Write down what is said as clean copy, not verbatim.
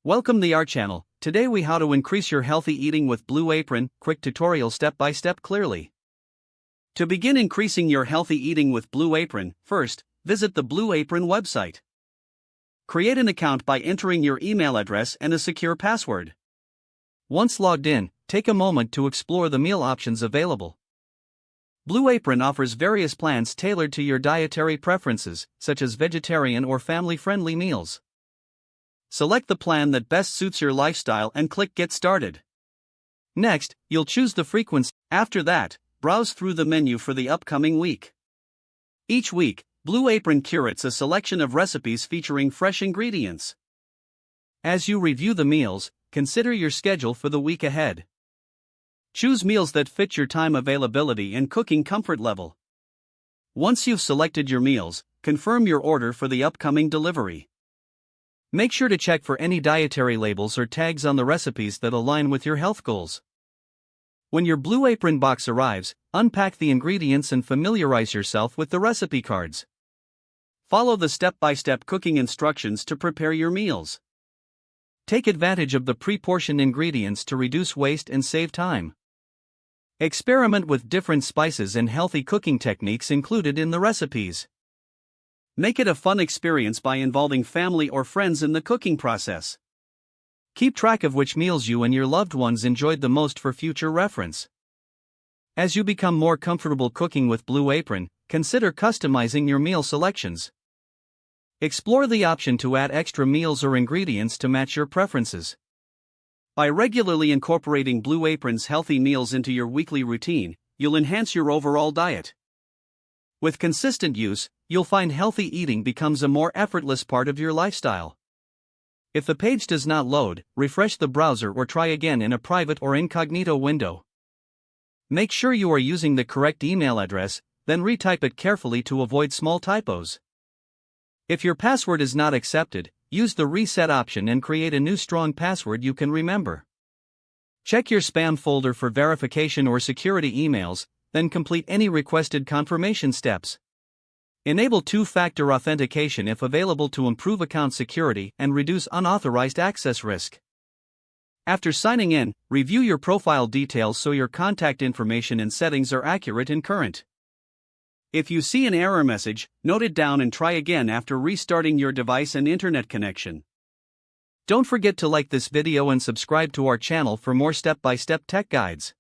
Welcome to our channel. Today we how to increase your healthy eating with Blue Apron, quick tutorial step by step clearly. To begin increasing your healthy eating with Blue Apron, first, visit the Blue Apron website. Create an account by entering your email address and a secure password. Once logged in, take a moment to explore the meal options available. Blue Apron offers various plans tailored to your dietary preferences, such as vegetarian or family-friendly meals. Select the plan that best suits your lifestyle and click Get Started. Next, you'll choose the frequency. After that, browse through the menu for the upcoming week. Each week, Blue Apron curates a selection of recipes featuring fresh ingredients. As you review the meals, consider your schedule for the week ahead. Choose meals that fit your time availability and cooking comfort level. Once you've selected your meals, confirm your order for the upcoming delivery. Make sure to check for any dietary labels or tags on the recipes that align with your health goals. When your Blue Apron box arrives, unpack the ingredients and familiarize yourself with the recipe cards. Follow the step-by-step cooking instructions to prepare your meals. Take advantage of the pre-portioned ingredients to reduce waste and save time. Experiment with different spices and healthy cooking techniques included in the recipes. Make it a fun experience by involving family or friends in the cooking process. Keep track of which meals you and your loved ones enjoyed the most for future reference. As you become more comfortable cooking with Blue Apron, consider customizing your meal selections. Explore the option to add extra meals or ingredients to match your preferences. By regularly incorporating Blue Apron's healthy meals into your weekly routine, you'll enhance your overall diet. With consistent use, you'll find healthy eating becomes a more effortless part of your lifestyle. If the page does not load, refresh the browser or try again in a private or incognito window. Make sure you are using the correct email address, then retype it carefully to avoid small typos. If your password is not accepted, use the reset option and create a new strong password you can remember. Check your spam folder for verification or security emails, then complete any requested confirmation steps. Enable two-factor authentication if available to improve account security and reduce unauthorized access risk. After signing in, review your profile details so your contact information and settings are accurate and current. If you see an error message, note it down and try again after restarting your device and internet connection. Don't forget to like this video and subscribe to our channel for more step-by-step tech guides.